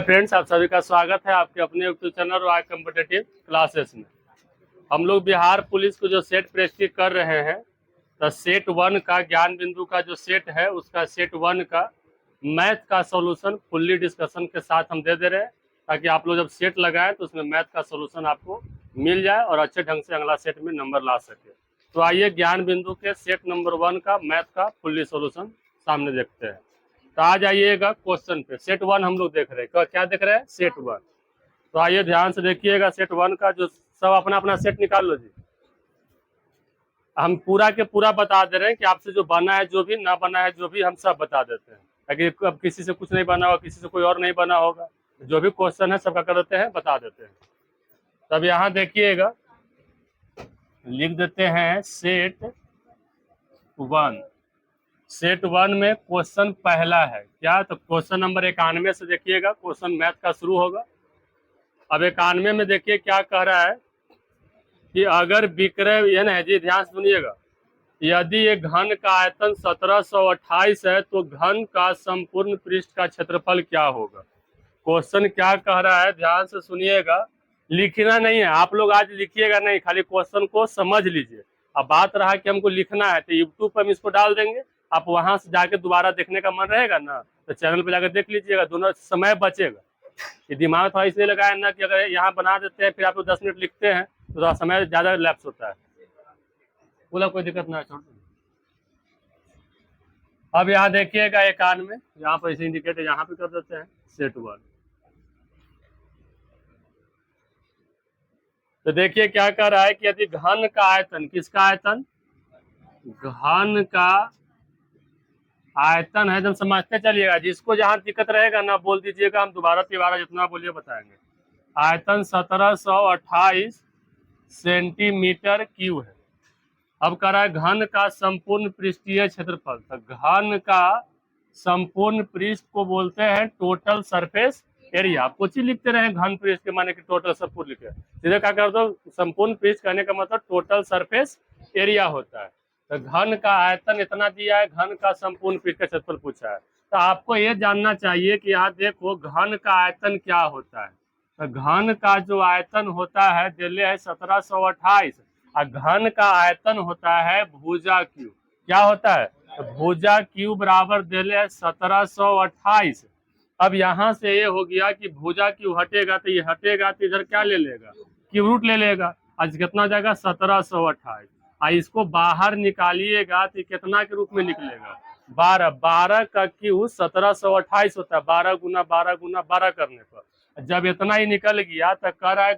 Friends, आप सभी का स्वागत है आपके अपने YouTube channel Roy competitive classes में। हम लोग बिहार पुलिस को जो सेट प्रैक्टिस कर रहे हैं, तो सेट 1 का ज्ञान बिंदु का जो सेट है उसका सेट 1 का मैथ का सॉल्यूशन फुल्ली डिस्कशन के साथ हम दे रहे हैं, ताकि आप लोग जब सेट लगाएं तो उसमें मैथ का सॉल्यूशन आपको मिल जाए और अच्छे ढंग से अगला सेट में नंबर ला सके। तो आइए ज्ञान बिंदु के सेट नंबर 1 का मैथ का फुल्ली सॉल्यूशन सामने देखते हैं। तो आ जाइएगा क्वेश्चन पे। सेट 1 हम लोग देख रहे हैं, क्या देख रहे हैं? सेट 1। तो आइए ध्यान से देखिएगा। सेट 1 का जो सब अपना अपना सेट निकाल लो जी। हम पूरा के पूरा बता दे रहे हैं कि आपसे जो बना है, जो भी ना बना है, जो भी हम सब बता देते हैं, ताकि अब किसी से कुछ नहीं बना होगा, किसी से कोई और नहीं बना होगा। जो भी क्वेश्चन है सबका कर देते हैं, बता देते हैं। तब यहाँ देखिएगा, लिख देते हैं सेट 1। सेट 1 में क्वेश्चन पहला है क्या? तो क्वेश्चन नंबर 91 से देखिएगा, क्वेश्चन मैथ का शुरू होगा। अब 91 में देखिए क्या कह रहा है कि अगर विक्रय, ये ना जी, ध्यान सुनिएगा, यदि एक घन का आयतन 1728 है तो घन का संपूर्ण पृष्ठ का क्षेत्रफल क्या होगा? क्वेश्चन क्या कह रहा है, ध्यान से सुनिएगा। लिखना नहीं है, आप लोग आज लिखिएगा नहीं, खाली क्वेश्चन को समझ लीजिए। अब बात रहा कि हमको लिखना है, तो यूट्यूब पर हम इसको डाल देंगे, आप वहां से जाके दोबारा देखने का मन रहेगा ना, तो चैनल पे जाकर देख लीजिएगा, दोनों समय बचेगा। ये दिमाग थोड़ा इसलिए लगाया ना कि अगर यहाँ बना देते हैं फिर आप लोग 10 मिनट लिखते हैं तो थोड़ा समय ज्यादा लैप्स होता है। बोला कोई दिक्कत ना है, छोड़। अब यहाँ देखिएगा 91, यहाँ पर इसे इंडिकेट यहाँ पे कर देते हैं सेट 1। तो देखिए क्या कर रहा है कि यदि घन का आयतन, किसका आयतन? घन का आयतन है, जब समझते चलिएगा। जिसको जहां दिक्कत रहेगा ना बोल दीजिएगा, हम दोबारा तिबारा जितना बोलिए बताएंगे। आयतन 1728 सेंटीमीटर क्यूब है। अब कह रहा है घन का संपूर्ण पृष्ठीय क्षेत्रफल। तो घन का संपूर्ण पृष्ठ को बोलते हैं टोटल सरफेस एरिया। आप कुछ ही लिखते रहे घन पृष्ठ के माने कि टोटल सब कुछ लिखे, सीधे क्या कर दो, संपूर्ण पृष्ठ कहने का मतलब टोटल सरफेस एरिया होता है। तो घन का आयतन इतना दिया है, घन का संपूर्ण पृष्ठ का क्षेत्रफल पूछा है। तो आपको ये जानना चाहिए कि यहाँ देखो घन का आयतन क्या होता है। तो घन का जो आयतन होता है दिले है 1728, और घन का आयतन होता है भुजा क्यू। क्या होता है? तो भुजा क्यू बराबर दिले है 1728। अब यहाँ से ये हो गया कि भुजा क्यू हटेगा तो ये हटेगा, तो इधर क्या ले लेगा? क्यू रूट ले लेगा। आज कितना हो जाएगा? 1728। इसको बाहर निकालिएगा तो कितना के रूप में निकलेगा? 12। 12 का क्यू 1728 होता है, 12 गुना 12 गुना 12 करने पर जब इतना ही निकल गया तो कह रहा है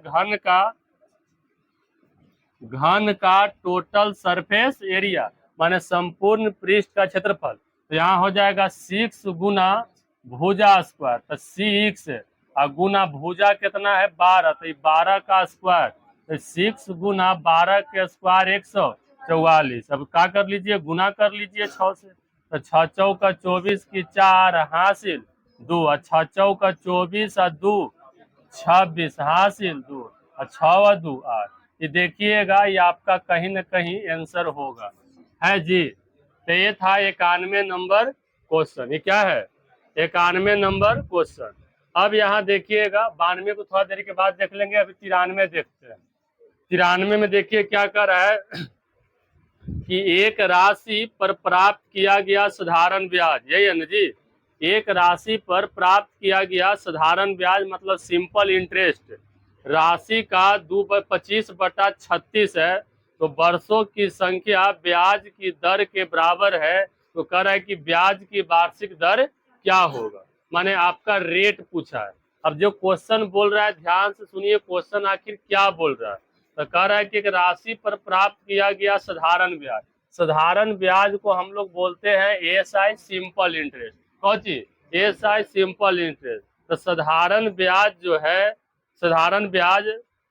घन का टोटल सरफेस एरिया माने संपूर्ण पृष्ठ का क्षेत्रफल। तो यहाँ हो जाएगा 6 गुना भुजा स्क्वायर। तो 6 और गुना भुजा कितना है? 12। तो 12 का स्क्वायर, तो 6 गुना 12 के स्क्वायर 144। अब क्या कर लीजिए, गुना कर लीजिए 6 से। तो 6 चौका 24 की 4 हासिल 2, और 6 चौका 24 और 2 26 हासिल 2, और 6 और 2 8। ये देखिएगा, ये आपका कहीं ना कहीं आंसर होगा, है जी। तो ये था 91 नंबर क्वेश्चन। ये क्या है? 91 नंबर क्वेश्चन। अब यहाँ देखिएगा, 92 को थोड़ा देर के बाद देख लेंगे, अभी 93 देखते हैं। 93 में देखिए क्या कर रहा है कि एक राशि पर प्राप्त किया गया साधारण ब्याज, यही है ना जी। एक राशि पर प्राप्त किया गया साधारण ब्याज मतलब सिंपल इंटरेस्ट राशि का 25/36 है। तो वर्षों की संख्या ब्याज की दर के बराबर है। तो कह रहा है कि ब्याज की वार्षिक दर क्या होगा, माने आपका रेट पूछा है। अब जो क्वेश्चन बोल रहा है, ध्यान से सुनिए क्वेश्चन आखिर क्या बोल रहा है। तो कह रहा है कि एक राशि पर प्राप्त किया गया साधारण ब्याज, साधारण ब्याज को हम लोग बोलते हैं एसआई सिंपल इंटरेस्ट। कौन चीज? SI simple interest. तो साधारण ब्याज जो है, साधारण ब्याज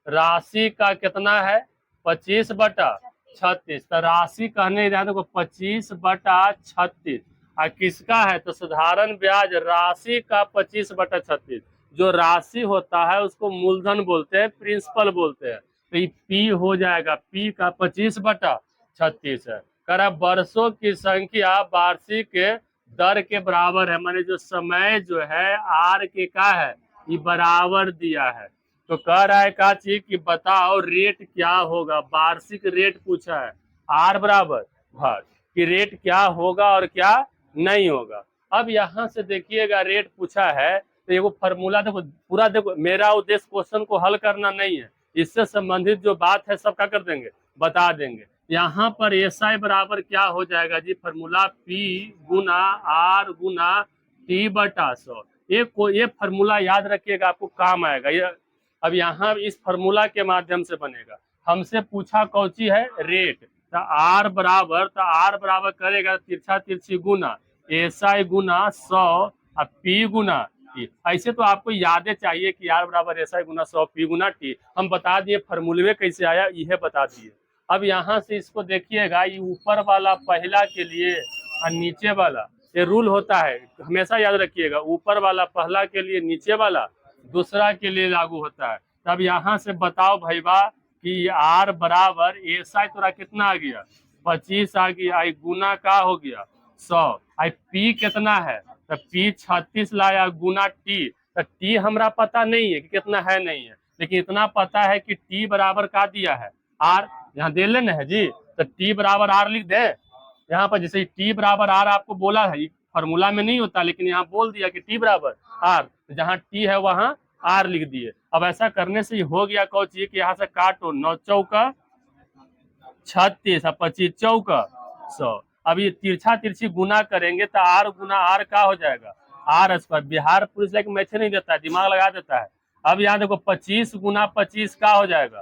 राशि का कितना है? 25/36। तो राशि कहने देखो 25/36 और किसका है? तो साधारण ब्याज राशि का 25/36। जो राशि होता है उसको मूलधन बोलते हैं, प्रिंसिपल बोलते हैं। तो ये पी हो जाएगा, पी का 25/36 है। कह वर्षों की संख्या वार्षिक दर के बराबर है, माने जो समय जो है आर के क्या है? ये बराबर दिया है। तो कह रहा है का चीज कि बताओ रेट क्या होगा, वार्षिक रेट पूछा है, आर बराबर भाग कि रेट क्या होगा और क्या नहीं होगा। अब यहाँ से देखिएगा रेट पूछा है तो ये फॉर्मूला देखो, पूरा देखो, मेरा उद्देश्य क्वेश्चन को हल करना नहीं है, इससे संबंधित जो बात है सब क्या कर देंगे, बता देंगे। यहाँ पर एसआई बराबर क्या हो जाएगा जी, फॉर्मूला पी गुना आर गुना टी बटा 100। ये फॉर्मूला याद रखिएगा, आपको काम आएगा ये। अब यहाँ इस फॉर्मूला के माध्यम से बनेगा। हमसे पूछा कौची है, रेट, तो आर बराबर करेगा तिरछा तिरछी गुना एसआई गुना 100 और पी गुना टी। ऐसे तो आपको यादें चाहिए कि आर बराबर एसआई गुना 100 पी गुना टी। हम बता दिए फॉर्मूले कैसे आया, यह बता दिए। अब यहाँ से इसको देखिएगा, ये ऊपर वाला पहला के लिए और नीचे वाला, ये रूल होता है हमेशा याद रखिएगा, ऊपर वाला पहला के लिए, नीचे वाला दूसरा के लिए लागू होता है। तब यहाँ से बताओ भैया कि आर बराबर एसआई तोरा कितना आ गया, 25 आ गया, आई गुना का हो गया 100, आई पी कितना है, तो पी 36 लाया गुना टी, तो टी हमरा पता नहीं है कि कितना है, नहीं है, लेकिन इतना पता है कि टी बराबर का दिया है आर, यहाँ दे लेना है जी, तो टी बराबर आर लिख दे। यहाँ पर जैसे टी बराबर आर आपको बोला है, फॉर्मूला में नहीं होता लेकिन यहाँ बोल दिया कि टी बराबर आर, जहाँ टी है वहां आर लिख दिए। अब ऐसा करने से हो गया कौची कि यहाँ से काटो, 9 चौका 36 और 25 चौका 100। अब ये तिरछा तिरछी गुना करेंगे तो आर गुना आर का हो जाएगा, R square. Bihar police like मैथे नहीं देता है, दिमाग लगा देता है। अब यहाँ देखो 25 गुना 25 का हो जाएगा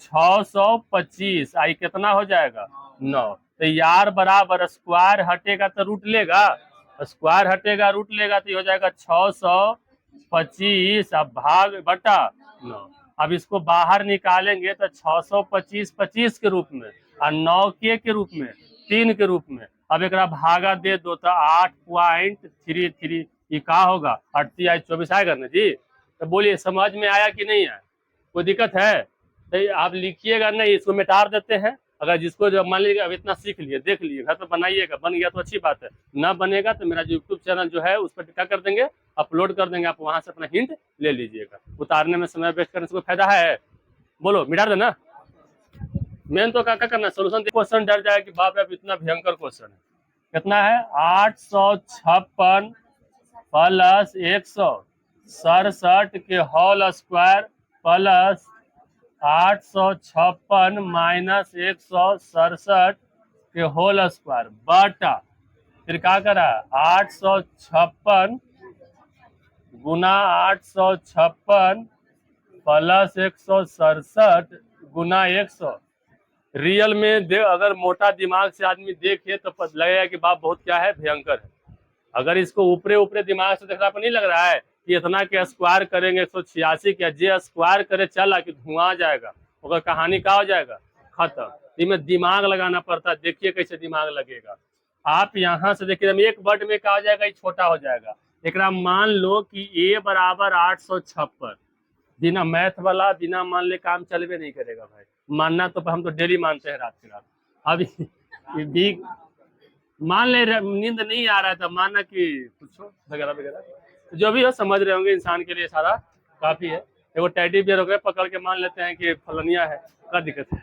625, आई कितना हो जाएगा 9। तो यार बराबर स्क्वायर हटेगा तो रूट लेगा, स्क्वायर हटेगा रूट लेगा तो हो जाएगा 625 अब भाग बटा 9। अब इसको बाहर निकालेंगे तो 625 25 के रूप में और 9 के रूप में, 3 के रूप में। अब एक भागा दे दो तो 8.33 ये का होगा, 38 आएगा ना जी। तो बोलिए समझ में आया कि नहीं आया, कोई दिक्कत है? तो आप लिखिएगा नहीं, इसको मिटा देते हैं। अगर जिसको जो मान लीजिए अब इतना सीख लिए, देख लिए, घर पर बनाइएगा, बन गया तो अच्छी बात है, ना बनेगा तो मेरा जो यूट्यूब चैनल जो है उस पर क्या कर देंगे, अपलोड कर देंगे, आप वहां से अपना हिंट ले लीजिएगा। उतारने में समय वेस्ट करने से कोई फायदा है? बोलो, मिटा देना। मेन तो क्या करना, सोल्यूशन क्वेश्चन डर जाए कि बाप रे इतना भयंकर क्वेश्चन है। कितना है, 856 प्लस 167 के होल स्क्वायर प्लस 856 माइनस 167 के होल स्क्वायर बटा, फिर क्या करा, 856 गुना 856 प्लस 167 गुना 100। रियल में अगर मोटा दिमाग से आदमी देखे तो लगेगा कि बाप बहुत क्या है, भयंकर है। अगर इसको ऊपरे ऊपरे दिमाग से देखने पर नहीं लग रहा है कि इतना के स्क्वायर करेंगे 186 क्या, जे स्क्वायर करे चला कि धुआं आ जाएगा, अगर कहानी का हो जाएगा खत्म। इसमें दिमाग लगाना पड़ता है, देखिए कैसे दिमाग लगेगा। आप यहाँ से देखिए एक वर्ड में क्या हो जाएगा, ये छोटा हो जाएगा। एक मान लो कि ए बराबर 856, बिना मैथ वाला बिना मान ले काम चलवे नहीं करेगा भाई, मानना तो हम तो डेली मानते हैं रात के रात। अब भी मान ले नींद नहीं आ रहा है तो मानना कि कुछ वगैरह वगैरह, जो भी हो समझ रहे होंगे, इंसान के लिए सारा काफी है। एगो टेडी बियर हो गए पकड़ के मान लेते हैं कि फलनिया है, क्या दिक्कत है।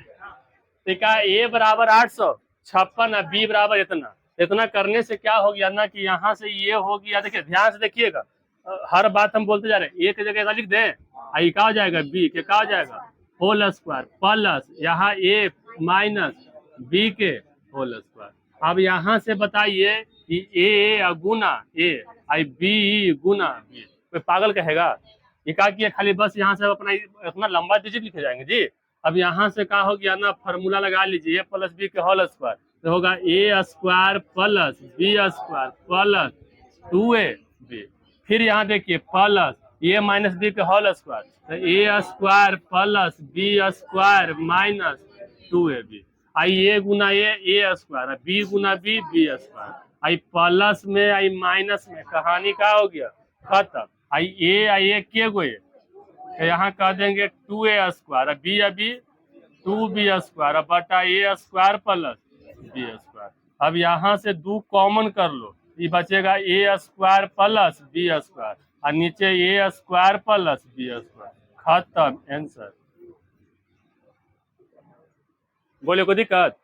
ठीक है, ए बराबर 856 और बी बराबर इतना, इतना करने से क्या हो गया ना कि यहाँ से ये हो गया, देखिए ध्यान से देखिएगा, हर बात हम बोलते जा रहे हैं, एक जगह लिख दें, आई का हो जाएगा बी के का हो जाएगा होल स्क्वायर प्लस यहाँ ए माइनस बी के होल स्क्वायर। अब यहाँ से बताइए कि ए गुना ए आई बी गुना बी, कोई पागल कहेगा? ये क्या किया, खाली बस यहाँ से अपना इतना लंबा डिजिट लिखे जाएंगे जी। अब यहाँ से क्या हो गया ना, फार्मूला लगा लीजिए, ए प्लस बी के होल स्क्वायर, तो होगा A square plus B square plus 2ab। फिर यहाँ देखिए प्लस ए माइनस बी के होल स्क्वायर, तो A square plus B square minus 2ab। आई ए गुना ए स्क्वायर, बी गुना बी स्क्वायर, आई प्लस में आई माइनस में, कहानी का हो गया खत्म। आई ए के गो, तो यहाँ कह देंगे 2a स्क्वायर, बी अभी 2b स्क्वायर बटा ए स्क्वायर प्लस बी स्क्वायर। अब यहाँ से 2 कॉमन कर लो, ये बचेगा ए स्क्वायर प्लस बी स्क्वायर, और नीचे ए स्क्वायर प्लस बी स्क्वायर, खत्म आंसर। बोले कोई दिक्कत?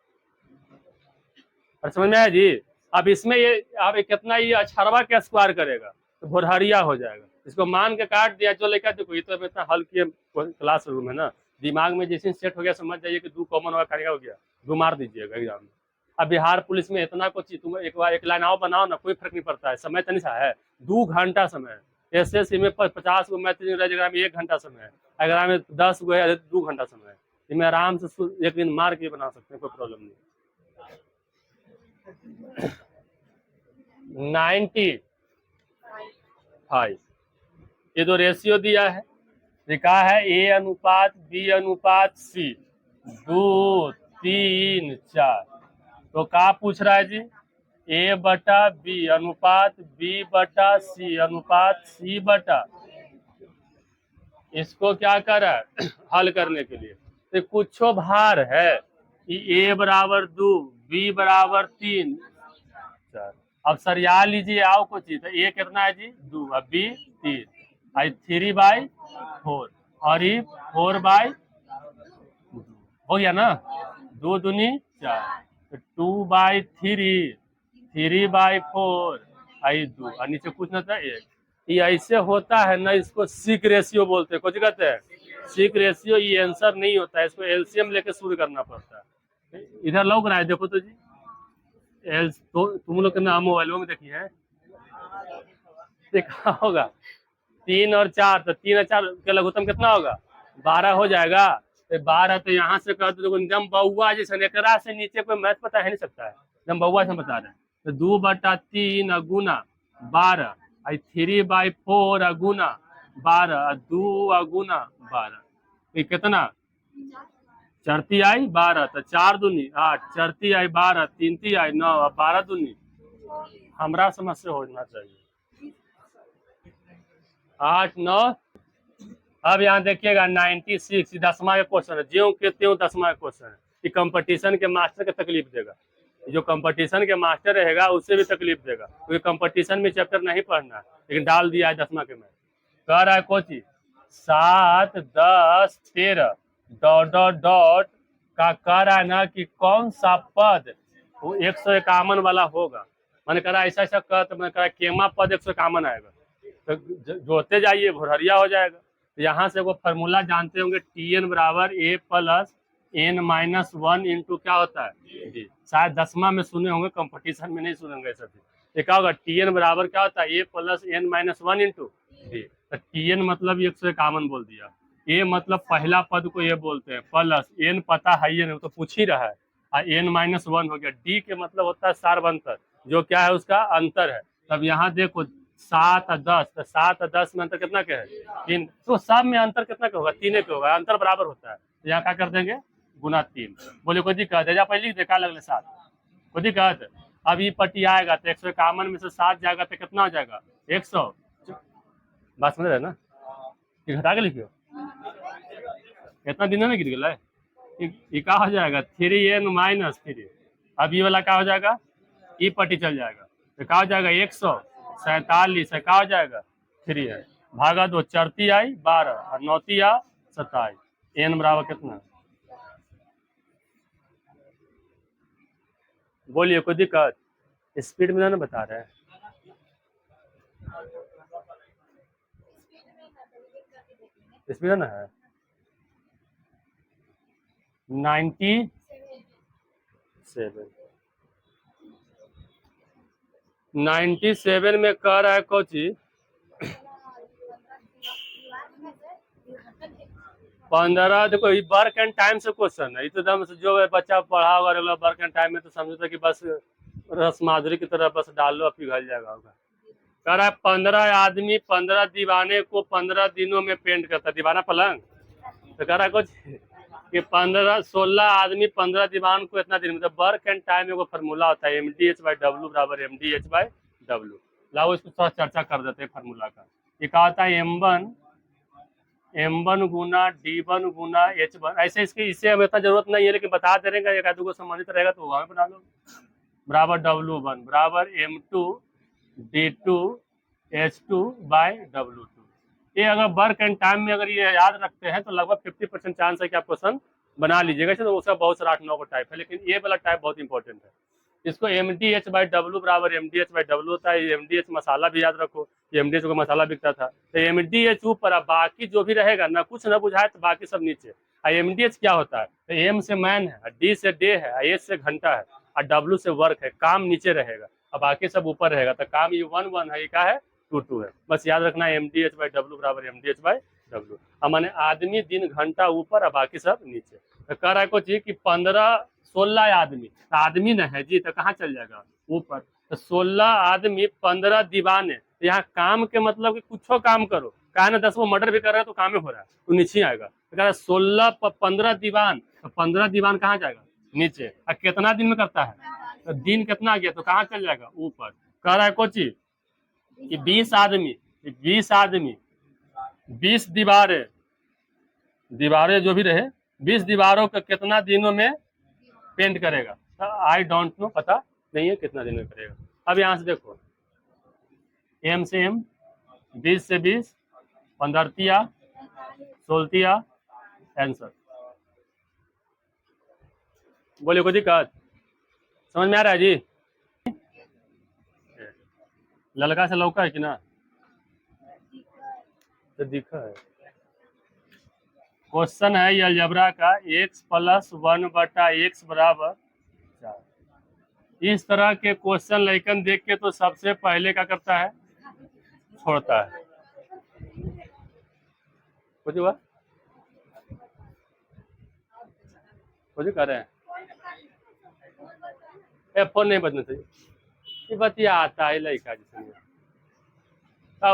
और समझ में आया जी? अब इसमें ये अब कितना ये अछरवा क्या स्क्वायर करेगा तो भोरहरिया हो जाएगा। इसको मान के काट दिया जो लेकर देखो, ये तो इतना हल किए क्लास रूम है ना, दिमाग में जैसे सेट हो गया समझ जाइए कि 2 कॉमन होगा करेगा हो गया, 2 मार दीजिएगा एग्जाम में। अब बिहार पुलिस में इतना कुछ तुम एक बार एक लाइन आओ बनाओ ना, कोई फर्क नहीं पड़ता है, समय तो नहीं सा है, 2 घंटा समय है। एसएससी में 50 गो मैथ एग्जाम में 1 घंटा समय है, एग्जाम में 10 गो है 2 घंटा समय है। इसमें आराम से एक दिन मार के बना सकते हैं, कोई प्रॉब्लम नहीं। 95 ये तो रेशियो दिया है, लिखा है ए अनुपात बी अनुपात सी 2 3 4। तो क्या पूछ रहा है जी? ए बटा बी अनुपात बी बटा सी अनुपात सी बटा, इसको क्या कर रहा है हल करने के लिए तो कुछ भार है, ए बराबर 2 बी बराबर 3 4। अब सरिया लीजिए आओ कुछ चीज, तो ए कितना है जी 2, अब बी 3, आई 3/4 और ये 4/, हो गया ना, 2 दूनी 4, तो 2/3 3/4 आई 2 और नीचे कुछ ना था 1। ये ऐसे होता है ना, इसको सीक रेशियो बोलते हैं। कुछ कहते हैं सीक रेशियो, ये आंसर नहीं होता है, इसको एलसीएम लेके शुरू करना पड़ता है। इधर लग रहा है देखो तो जी, एल तो तुम लोग के नाम मोबाइलों में देखी है, देखा होगा 3 और 4, तो 3 और 4 का लघुत्तम कितना होगा 12 हो जाएगा। तो 12 तो यहाँ से कर दो, जम बहुआ जैसे एकरा से नीचे कोई मैथ पता है नहीं सकता है, जम बहुआ से बता रहे हैं। तो 2/3 अगुना 12 आई 3/4 अगुना 12 2 अगुना 12, ये कितना चरती आई 12, तो 4 दूनी 8, चरती आई 12, 3 आई 9, 12 दूनी हमरा समझ से होना चाहिए 8 9। अब यहाँ देखिएगा 96 10वां का क्वेश्चन है, ज्यों के त्यों 10वां का क्वेश्चन है। ये कंपटीशन के मास्टर के तकलीफ देगा, जो कंपटीशन के मास्टर रहेगा उसे भी तकलीफ देगा, क्योंकि कंपटीशन में चैप्टर नहीं पढ़ना है, लेकिन डाल दिया है 10वां के में। कह रहा है कोची 7 10 13 डॉट डॉट डॉट का कह रहा है ना कि कौन सा पद वो 151 वाला होगा। मैंने कहा ऐसा ऐसा कह, तो मैंने कहा केमा पद 151 आएगा, तो जोड़ते जाइए भोरहरिया हो जाएगा। तो यहाँ से वो फार्मूला जानते होंगे, TN बराबर A प्लस N-1 इंटू क्या होता है जी, शायद 10वां में सुने होंगे, कंपटीशन में नहीं सुनेंगे ऐसा चीज। ये क्या होगा TN बराबर क्या होता है A प्लस N-1 इंटू जी। तो TN मतलब 151 बोल दिया, A मतलब पहला पद को ये बोलते हैं, प्लस N पता है ये नहीं तो पूछ ही रहा है, और N-1 हो गया। D के मतलब होता है सार्वंतर, जो क्या है उसका अंतर है। तब यहाँ देखो 7 और 10, तो 7 और 10 में अंतर कितना क्या है 3, तो सब में अंतर कितना क्या होगा 3 के होगा, अंतर बराबर होता है। तो यहाँ क्या कर देंगे गुना 3। बोले कोई दिक्कत है, पहले लिख दे क्या लगले 7, कोई दिक्कत? अब ये पट्टी आएगा तो 151 में से 7 जाएगा तो कितना हो जाएगा 100। बात समझ रहे ना, ये घटा के लिखियो, कितना दिन में गिर गया है, ये क्या हो जाएगा 3n-3। अब ये वाला क्या हो जाएगा, ये पट्टी चल जाएगा तो क्या हो जाएगा 147, क्या हो जाएगा 3 है भागा 2, चरती आई 12 और 9 या 27, n बराबर कितना? बोलिए कोई दिक्कत? स्पीड में ना बता रहे हैं, स्पीड ना है 97 97 में कह रहा है कोची 15। देखो ये वर्क एंड टाइम से क्वेश्चन है, एकदम से जो बच्चा पढ़ा होगा वर्क एंड टाइम में तो समझता कि बस रस माधुरी की तरह बस डाल लो पिघल जाएगा होगा। कह रहा है 15 आदमी 15 दीवाने को 15 दिनों में पेंट करता है, दीवाना पलंग। तो कह रहा है कुछ कि 16 आदमी 15 दीवान को इतना दिन में, मतलब वर्क एंड टाइम में फार्मूला होता है MDH/W बराबर MDH/W। लाओ इसको थोड़ा चर्चा कर देते हैं फार्मूला का। ये कहा था M1 गुना D1 गुना H1, ऐसे इसके इससे हमें इतना जरूरत नहीं है, लेकिन बता दे रहे एक आदमी को संबंधित रहेगा तो वहां बना लो, बराबर W1 बराबर M2 D2 H2/W2। ये अगर वर्क एंड टाइम में अगर ये याद रखते हैं तो लगभग 50% चांस है कि आप क्वेश्चन बना लीजिएगा। तो उसका बहुत सारा 8-9 का टाइप है, लेकिन ये वाला टाइप बहुत इंपॉर्टेंट है। इसको MdH/W बराबर MdH/W होता है। MdH मसाला भी याद रखो, MdH का मसाला बिकता था। तो MdH ऊपर, अब बाकी जो भी रहेगा ना, कुछ ना बुझाए तो बाकी सब नीचे। MdH क्या होता है? तो M से मैन है, D से डे है, H से घंटा है, और W से वर्क है। काम नीचे रहेगा और बाकी सब ऊपर रहेगा। तो काम ये 1-1 है, ये क्या है? 2-2 है। बस याद रखना है MdH/W बराबर MdH/W। अब माने आदमी, दिन, घंटा ऊपर और बाकी सब नीचे। तो कह रहा है कुछ कि 15-16 आदमी, तो आदमी न है जी, तो कहाँ चल जाएगा? ऊपर। तो 16 आदमी 15 दीवाने। यहाँ काम के मतलब कि कुछ काम करो, कहा ना 10 वो मर्डर भी कर रहा है तो काम ही हो रहा है, तो नीचे आएगा। तो कह रहा है 15 दीवान, तो 15 दीवान कहाँ जाएगा? नीचे। और कितना दिन में करता है? तो दिन कितना गया तो कहाँ चल जाएगा? ऊपर। कह रहा है कोची कि 20 आदमी, 20 दीवारें जो भी रहे, 20 दीवारों का कितना दिनों में पेंट करेगा? तो आई डोंट नो, पता नहीं है कितना दिन में करेगा। अब यहाँ से देखो, M से M, 20 से 20, 15 16 आंसर। बोलिए कोई दिक्कत? समझ में आ रहा है जी? लड़का से लौका है कि ना? तो दिखा है। क्वेश्चन है अलजेब्रा का, x + 1/x बराबर 4। इस तरह के क्वेश्चन लेकिन देख के तो सबसे पहले क्या करता है? छोड़ता है। कुछ हुआ? कुछ कर रहे हैं? फोन नहीं बजना चाहिए, ये बतिया आता है लड़का जिसमें।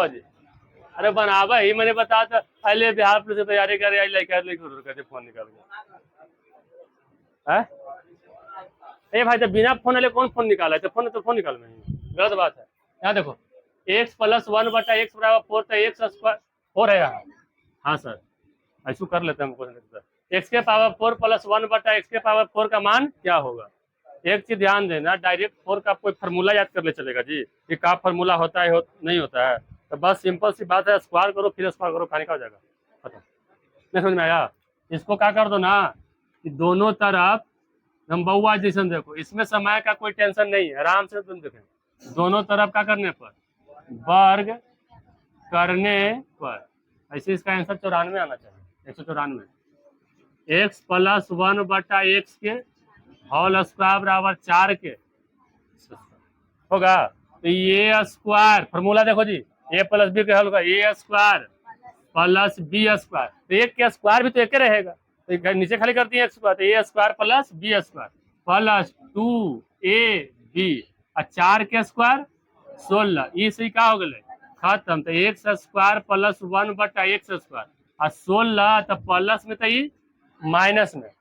जी, अरे बनावा ही मैंने बताया था पहले, बिहार पुलिस की तैयारी कर रही लड़का फोन निकाल गया। ए भाई, जब बिना फोन वाले कौन फोन निकाला है? तो फोन निकाल में गलत बात है। यहाँ देखो, x + 1/x बराबर 4, तो x स्क्वायर 4 है यहाँ। हाँ सर, ऐसा कर लेते हैं हम क्वेश्चन। x के पावर 4 + 1/x के पावर 4 का मान क्या होगा? एक चीज ध्यान देना, डायरेक्ट 4 का कोई फार्मूला याद कर ले चलेगा जी, कि क्या फार्मूला होता है नहीं होता है। तो बस सिंपल सी बात है, स्क्वायर करो फिर स्क्वायर करो, खाने का हो जाएगा। पता नहीं समझ में आया? इसको क्या कर दो ना कि दोनों तरफ हम बउआ जैसे देखो, इसमें समय का कोई टेंशन नहीं है, आराम से तुम देखें। दोनों तरफ का करने पर, वर्ग करने पर, ऐसे इसका आंसर 94 आना चाहिए। 194। x + 1/x के होल स्क्वायर बराबर 4 के होगा। तो ये स्क्वायर फार्मूला देखो जी, a + b के होल का a स्क्वायर + b स्क्वायर। तो एक के स्क्वायर भी तो एक रहेगा, तो नीचे खाली करती है x स्क्वायर, तो a square + b square + 2ab, और 4 के स्क्वायर 16। इसे क्या हो गए? खत्म। तो x स्क्वायर + 1/x स्क्वायर और 16, तो प्लस में तो ये माइनस में।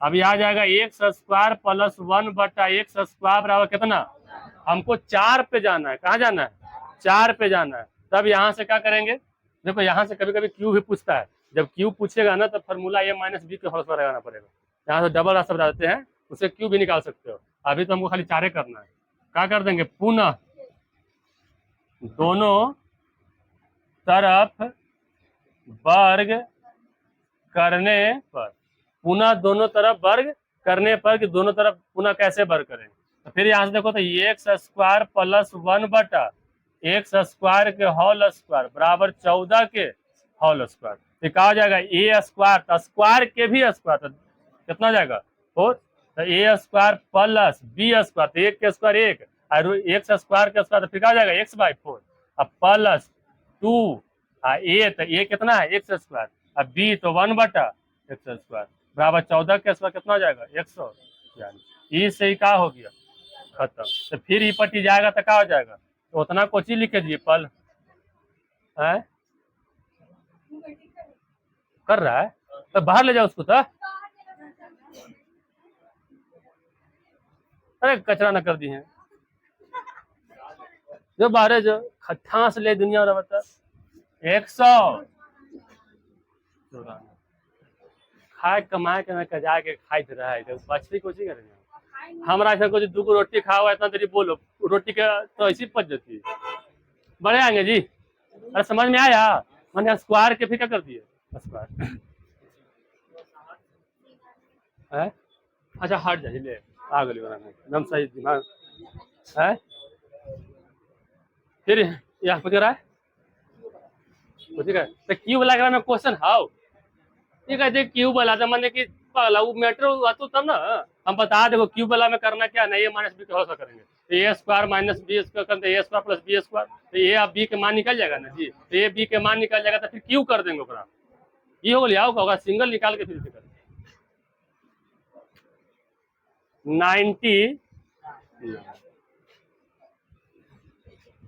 अभी आ जाएगा x स्क्वायर + 1/x स्क्वायर बराबर कितना? हमको 4 पे जाना है। कहाँ जाना है? 4 पे जाना है। तब यहाँ से क्या करेंगे? देखो यहाँ से कभी कभी क्यू भी पूछता है, जब क्यू पूछेगा ना तो फार्मूला a - b के होल स्क्वायर लगाना पड़ेगा। यहाँ से डबल रास्ता बता देते हैं, उससे क्यू भी निकाल सकते हो। अभी तो हमको खाली 4 करना है। क्या कर देंगे? पुनः दोनों तरफ वर्ग करने पर, पुनः दोनों तरफ वर्ग करने पर, कि दोनों तरफ पुनः कैसे वर्ग करें? तो फिर यहाँ से देखो, तो x स्क्वायर + 1/x स्क्वायर के होल स्क्वायर बराबर 14 के होल स्क्वायर। तो क्या हो जाएगा? a स्क्वायर, तो स्क्वायर के भी स्क्वायर, तो कितना जाएगा? 4। तो a स्क्वायर + b स्क्वायर, तो 1 के स्क्वायर 1, और x स्क्वायर के स्क्वायर, तो फिर क्या हो जाएगा? x/4 अब +2 a, तो a कितना है? x स्क्वायर, अब b तो 1/x स्क्वायर बराबर 14 के स्क्वायर, कितना हो जाएगा? 100। यानी से ही क्या हो गया? खत्म। तो फिर ई पट्टी जाएगा तो क्या हो जाएगा? तो उतना कोची लिखे दिए पल है कर रहा है, तो बाहर ले जाओ उसको। तो अरे कचरा न कर दी है जो बाहर जो खट्टा से ले दुनिया और बता 100 खाए कमाए के ना कजा के खाई रहा है, जब बचती कोची करेंगे। हमारा ऐसा कुछ 2 रोटी खाओ इतना देरी बोलो, रोटी के तो ऐसी पच जाती है। बड़े आएंगे जी। अरे समझ में आया, मैंने स्क्वायर के फिर क्या कर दिए स्क्वायर है। अच्छा हट जाइए ले आ गई एकदम सही दिमाग है। फिर यहाँ कुछ रहा है कुछ है तो क्यों लगा मैं क्वेश्चन हाउ ठीक है देख क्यूब वाला था मैंने कि पहला वो मैटर हुआ तो तब ना हम बता देखो क्यूब वाला में करना क्या नहीं, ए माइनस बी का करेंगे तो A square minus B square करते ए स्क्वायर प्लस बी स्क्वायर तो ए आप बी के मान निकल जाएगा ना जी, तो ए बी के मान निकल जाएगा तो फिर क्यू कर देंगे ओकरा ये हो लिया होगा सिंगल निकाल के फिर से कर 90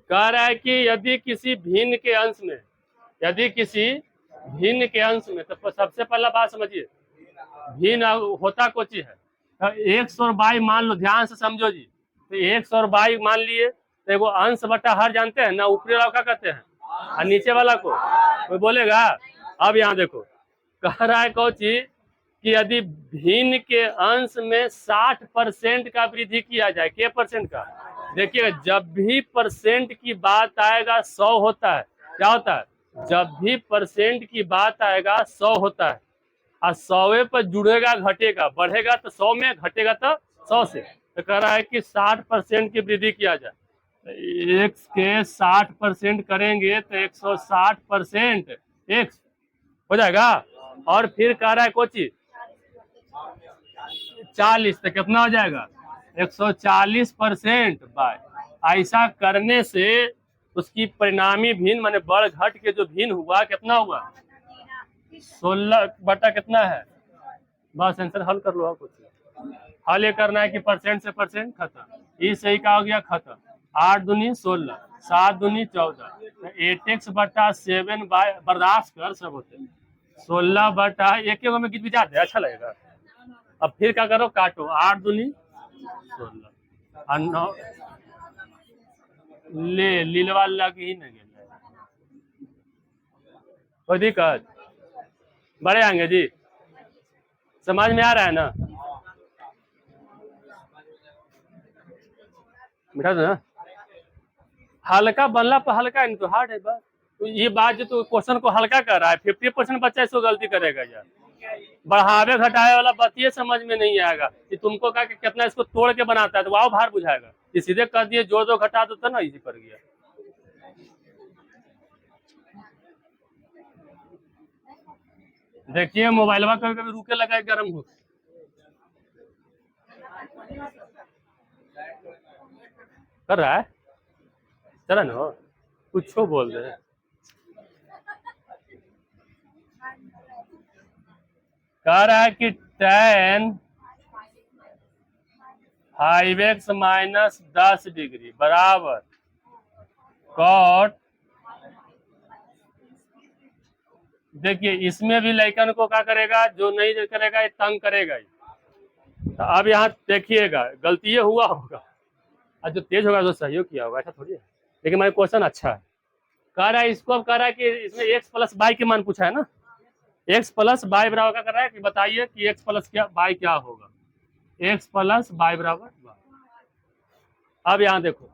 कह रहा है कि यदि किसी भिन्न के अंश में यदि किसी भिन्न के अंश में तो सबसे पहला बात समझिए भिन्न होता कुछ है तो 100 और बाई मान लो ध्यान से समझो जी, तो 100 और बाई मान लिए तो एगो अंश बटा हर जानते हैं ना, ऊपरी वाला क्या कहते हैं और नीचे वाला को कोई बोलेगा। अब यहाँ देखो कह रहा है कोची कि यदि भिन्न के अंश में 60% का वृद्धि किया जाए के परसेंट का, देखिएगा जब भी परसेंट की बात आएगा 100 होता है, क्या होता है जब भी परसेंट की बात आएगा 100 होता है और 100 पर जुड़ेगा घटेगा बढ़ेगा तो 100 में घटेगा तो 100 से, तो कह रहा है कि 60% की वृद्धि किया जाए तो एक्स के 60% करेंगे तो 160% एक्स हो जाएगा और फिर कह रहा है कोची 40 तो कितना हो जाएगा 140% बाय ऐसा करने से उसकी परिणामी भिन्न माने बढ़ घट के जो भिन्न हुआ कितना हुआ 16 बटा कितना है, बस आंसर हल कर लो कुछ हल ये करना है कि परसेंट से परसेंट खत्म ये सही का हो गया खत्म 8 दूनी 16 7 दूनी 14 तो 8x बटा 7 बाय बर्दाश्त कर सब होते 16 बटा एक में गीत विचार दे अच्छा लगेगा। अब फिर क्या करो काटो 8 दूनी 16 और 9 ले लीलवा लग ही नहीं कोई दिक्कत बड़े आएंगे जी समझ में आ रहा है ना बेटा ना हल्का बनला पर हल्का नहीं तो हार्ड है बस तो ये बात जो तो क्वेश्चन को हल्का कर रहा है 50% बच्चा इसको गलती करेगा यार बढ़ावे घटावे वाला बात ये समझ में नहीं आएगा कि तुमको क्या कितना इसको तोड़ के बनाता है तो वाव भार बुझाएगा ये सीधे कर दिए जोड़ दो घटा दो तो ना इजी कर गया। देखिए मोबाइल कभी कभी रुके लगा गर्म हो कर रहा है चला ना कुछ बोल रहे कह रहा है कि tan 5x माइनस 10 डिग्री बराबर cot देखिए इसमें भी लैकन को क्या करेगा जो नहीं करेगा ये तंग करेगा ही। तो अब यहाँ देखिएगा गलती ये हुआ होगा और जो तेज होगा तो सही किया होगा ऐसा थोड़ी है, लेकिन मेरा क्वेश्चन अच्छा है कह रहा है इसको अब कह रहा है कि इसमें x प्लस बाई के मान पूछा है ना x प्लस बाई बराबर क्या कर रहा है कि बताइए कि x प्लस क्या बाई क्या होगा x प्लस बाई बराबर बाई। अब यहाँ देखो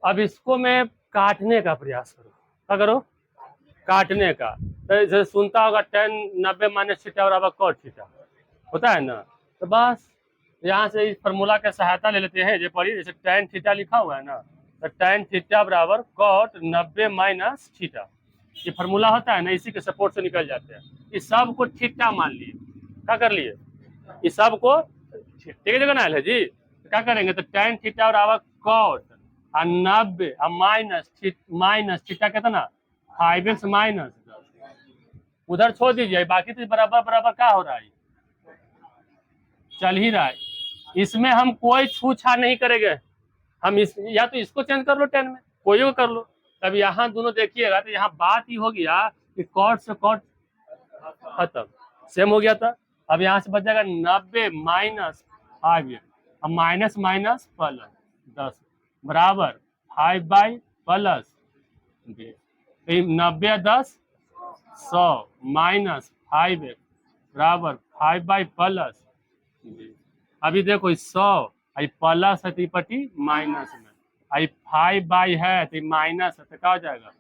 अब इसको मैं काटने का प्रयास करो क्या करो काटने का तो जैसे सुनता होगा tan 90 माइनस थीटा बराबर cot थीटा होता है ना, तो बस यहाँ से इस फार्मूला की सहायता ले लेते हैं जो पढ़िए जैसे tan थीटा लिखा हुआ है ना तो tan थीटा बराबर cot 90 माइनस थीटा ये फार्मूला होता है ना इसी के सपोर्ट से निकल जाते हैं। इस सब को थीटा मान लिए क्या कर लिए इस सब को ठीक है जगह ना है जी क्या करेंगे तो tan थीटा बराबर cot 90 माइनस थीटा कितना 5x माइनस 10 उधर छोड़ दीजिए बाकी तो बराबर बराबर क्या हो रहा है चल ही रहा है इसमें हम कोई छूछा नहीं करेंगे हम इस या तो इसको चेंज कर लो 10 में कोई को कर लो तब यहाँ दोनों देखिएगा तो यहाँ बात ही हो गया कि cot से cot खत्म सेम हो गया था। अब यहाँ से बच जाएगा 90 माइनस 5 अब माइनस माइनस प्लस 10 बराबर 5 बाई प्लस 90 10 100 माइनस 5 बराबर 5 बाई प्लस अभी देखो 100 प्लस है पटी माइनस में आई 5 है तो माइनस है तो क्या हो जाएगा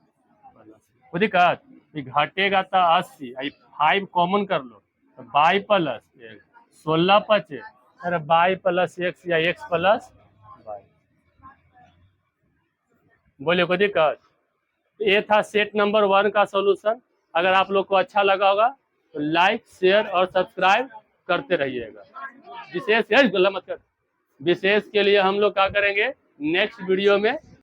कोई दिक्कत, ये घटेगा तो 80, आई 5 कॉमन कर लो तो बाई प्लस 16 × 5 अरे बाई प्लस एक्स या एक्स प्लस वाई। बोलिए कोई दिक्कत। ये था सेट नंबर 1 का सॉल्यूशन। अगर आप लोग को अच्छा लगा होगा तो लाइक शेयर और सब्सक्राइब करते रहिएगा। विशेष गलत मत कर, विशेष के लिए हम लोग क्या करेंगे नेक्स्ट वीडियो में